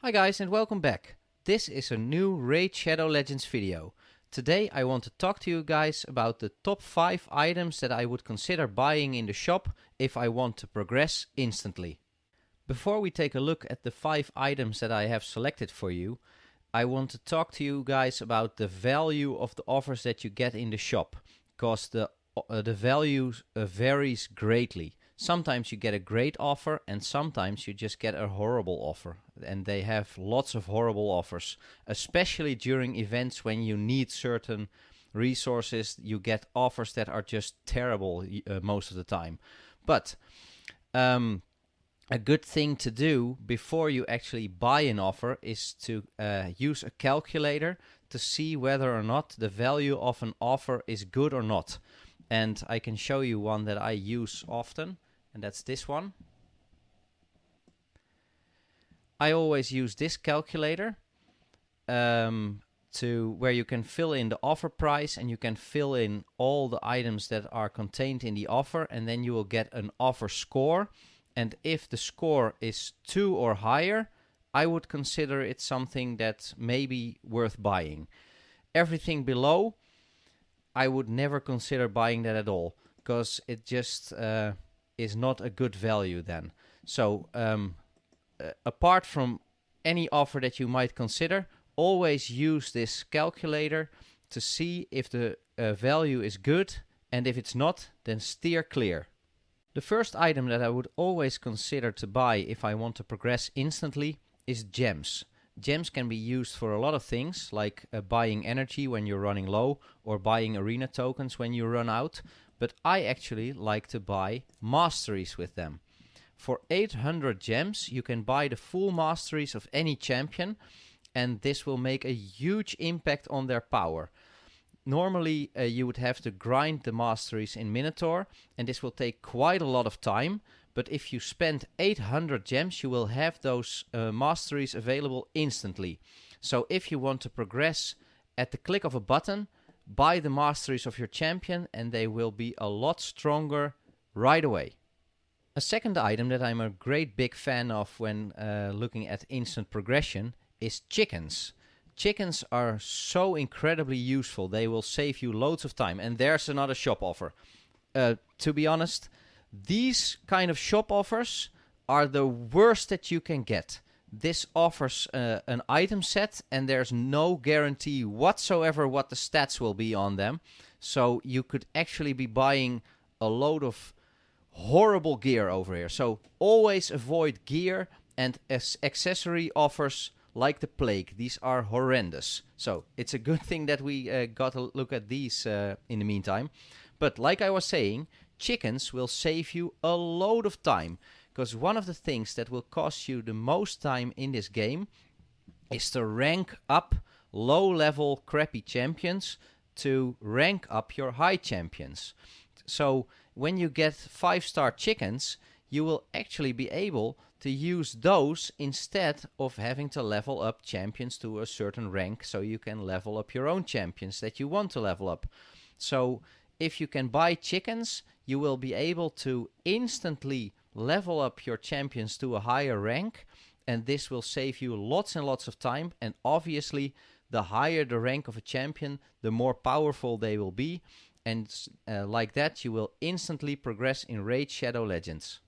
Hi guys and welcome back. This is a new Raid Shadow Legends video. Today I want to talk to you guys about the top 5 items that I would consider buying in the shop if I want to progress instantly. Before we take a look at the 5 items that I have selected for you, I want to talk to you guys about the value of the offers that you get in the shop, because the value varies greatly. Sometimes you get a great offer and sometimes you just get a horrible offer, and they have lots of horrible offers, especially during events when you need certain resources. You get offers that are just terrible most of the time. But a good thing to do before you actually buy an offer is to use a calculator to see whether or not the value of an offer is good or not. And I can show you one that I use often, and that's this one. I always use this calculator to where you can fill in the offer price and you can fill in all the items that are contained in the offer, and then you will get an offer score. And if the score is 2 or higher, I would consider it something that may be worth buying. Everything below, I would never consider buying that at all, because it just is not a good value then. So apart from any offer that you might consider, always use this calculator to see if the value is good, and if it's not, then steer clear. The first item that I would always consider to buy if I want to progress instantly is gems. Gems can be used for a lot of things, like buying energy when you're running low, or buying arena tokens when you run out, but I actually like to buy masteries with them. For 800 gems you can buy the full masteries of any champion, and this will make a huge impact on their power. Normally you would have to grind the masteries in Minotaur, and this will take quite a lot of time, but if you spend 800 gems you will have those masteries available instantly. So if you want to progress at the click of a button, buy the masteries of your champion and they will be a lot stronger right away. A second item that I'm a great big fan of when looking at instant progression is chickens. Chickens are so incredibly useful. They will save you loads of time. And there's another shop offer. To be honest, these kind of shop offers are the worst that you can get. This offers an item set, and there's no guarantee whatsoever what the stats will be on them. So you could actually be buying a load of horrible gear over here. So always avoid gear and accessory offers like the plague. These are horrendous. So it's a good thing that we got a look at these in the meantime. But like I was saying, chickens will save you a load of time, because one of the things that will cost you the most time in this game is to rank up low-level crappy champions to rank up your high champions. So when you get 5-star chickens, you will actually be able to use those instead of having to level up champions to a certain rank, so you can level up your own champions that you want to level up. So if you can buy chickens, you will be able to instantly level up your champions to a higher rank, and this will save you lots and lots of time. And obviously the higher the rank of a champion, the more powerful they will be, and like that you will instantly progress in Raid Shadow Legends.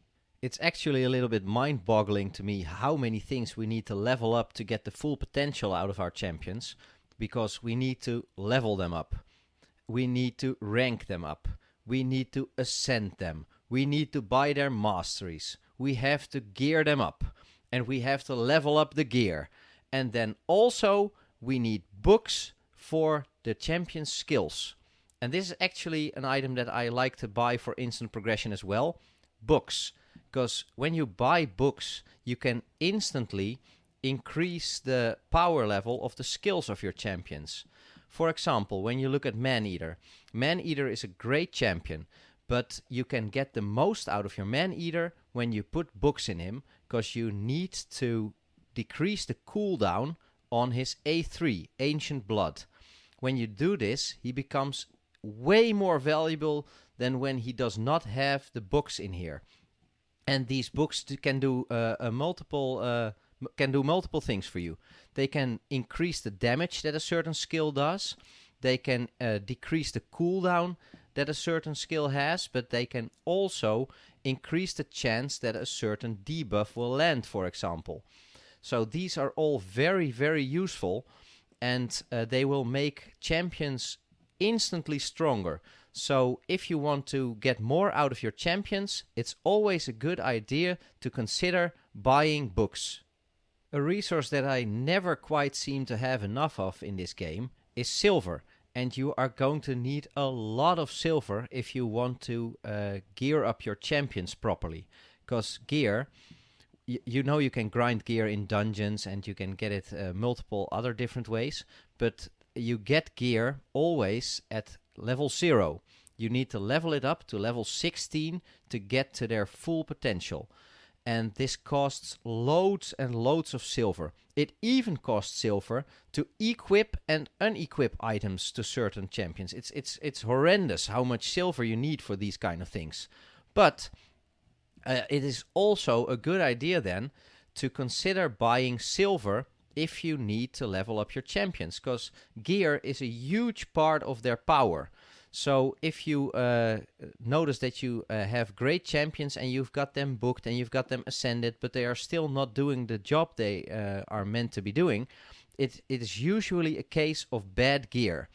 It's actually a little bit mind-boggling to me how many things we need to level up to get the full potential out of our champions, because we need to level them up, we need to rank them up, we need to ascend them, we need to buy their masteries, we have to gear them up, and we have to level up the gear. And then also we need books for the champion's skills. And this is actually an item that I like to buy for instant progression as well, books. Because when you buy books, you can instantly increase the power level of the skills of your champions. For example, when you look at Man-Eater. Man-Eater is a great champion, but you can get the most out of your Man-Eater when you put books in him, because you need to decrease the cooldown on his A3, Ancient Blood. When you do this, he becomes way more valuable than when he does not have the books in here. And these books can do multiple can do multiple things for you. They can increase the damage that a certain skill does. They can decrease the cooldown that a certain skill has, but they can also increase the chance that a certain debuff will land, for example. So these are all very, very useful, and they will make champions instantly stronger. So if you want to get more out of your champions, it's always a good idea to consider buying books. A resource that I never quite seem to have enough of in this game is silver. And you are going to need a lot of silver if you want to gear up your champions properly. Because gear, you know you can grind gear in dungeons and you can get it multiple other different ways. But you get gear always at level 0. You need to level it up to level 16 to get to their full potential. And this costs loads and loads of silver. It even costs silver to equip and unequip items to certain champions. It's horrendous how much silver you need for these kind of things. But it is also a good idea then to consider buying silver if you need to level up your champions, because gear is a huge part of their power. So if you notice that you have great champions and you've got them booked and you've got them ascended, but they are still not doing the job they are meant to be doing, it is usually a case of bad gear.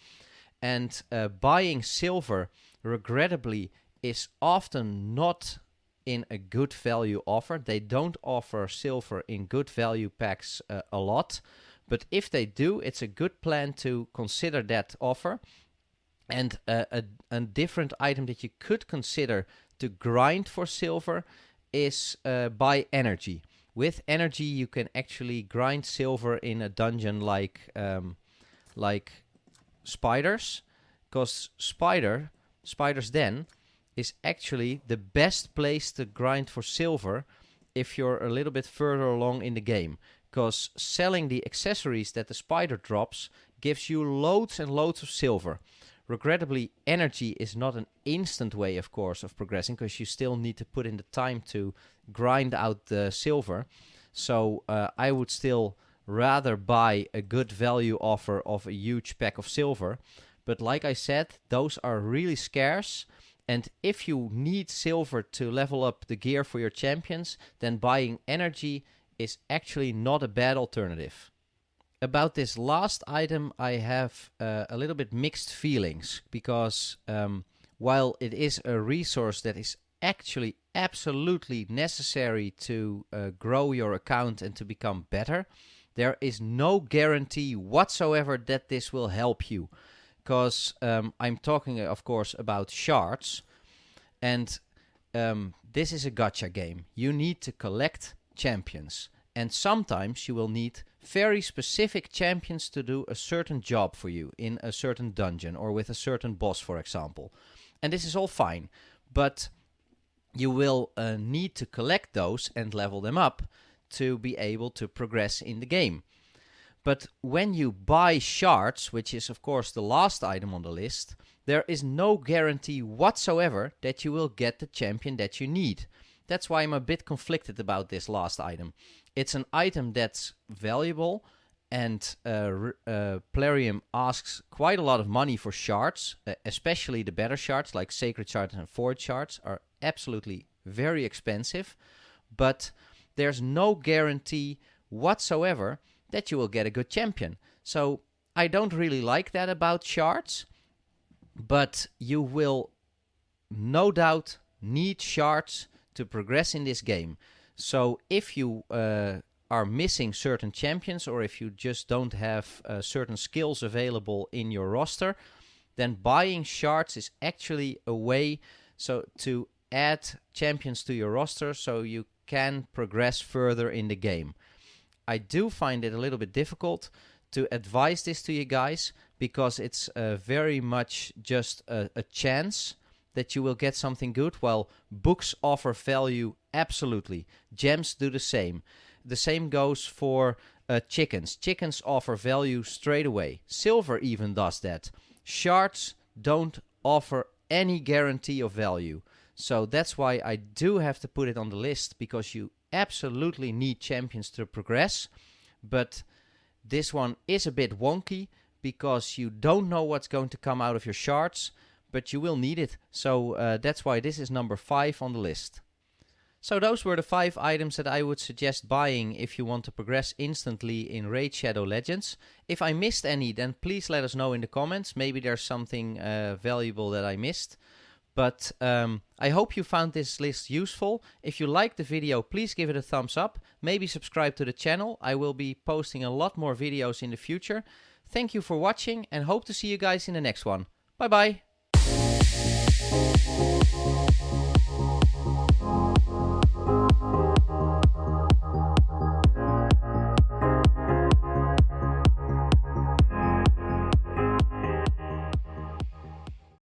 And buying silver, regrettably, is often not in a good value offer. They don't offer silver in good value packs a lot. But if they do, it's a good plan to consider that offer. And a different item that you could consider to grind for silver is buy energy. With energy, you can actually grind silver in a dungeon like spiders, because Spider's Den is actually the best place to grind for silver if you're a little bit further along in the game. Because selling the accessories that the spider drops gives you loads and loads of silver. Regrettably, energy is not an instant way, of course, of progressing, because you still need to put in the time to grind out the silver. So I would still rather buy a good value offer of a huge pack of silver. But like I said, those are really scarce. And if you need silver to level up the gear for your champions, then buying energy is actually not a bad alternative. About this last item, I have a little bit mixed feelings, because while it is a resource that is actually absolutely necessary to grow your account and to become better, there is no guarantee whatsoever that this will help you. Because I'm talking, of course, about Shards, and this is a gacha game. You need to collect champions, and sometimes you will need very specific champions to do a certain job for you in a certain dungeon or with a certain boss, for example. And this is all fine, but you will need to collect those and level them up to be able to progress in the game. But when you buy Shards, which is of course the last item on the list, there is no guarantee whatsoever that you will get the champion that you need. That's why I'm a bit conflicted about this last item. It's an item that's valuable, and Plarium asks quite a lot of money for shards, especially the better shards like Sacred Shards and Forge Shards are absolutely very expensive, but there's no guarantee whatsoever that you will get a good champion. So I don't really like that about shards, but you will no doubt need shards to progress in this game. So if you are missing certain champions, or if you just don't have certain skills available in your roster, then buying shards is actually a way to add champions to your roster so you can progress further in the game. I do find it a little bit difficult to advise this to you guys, because it's very much just a chance that you will get something good, while books offer value absolutely. Gems do the same. The same goes for chickens. Chickens offer value straight away. Silver even does that. Shards don't offer any guarantee of value. So that's why I do have to put it on the list, because you absolutely need champions to progress, but this one is a bit wonky because you don't know what's going to come out of your shards, but you will need it. So that's why this is number 5 on the list. So those were the 5 items that I would suggest buying if you want to progress instantly in Raid Shadow Legends. If I missed any, then please let us know in the comments. Maybe there's something valuable that I missed. But I hope you found this list useful. If you liked the video, please give it a thumbs up. Maybe subscribe to the channel. I will be posting a lot more videos in the future. Thank you for watching and hope to see you guys in the next one. Bye bye.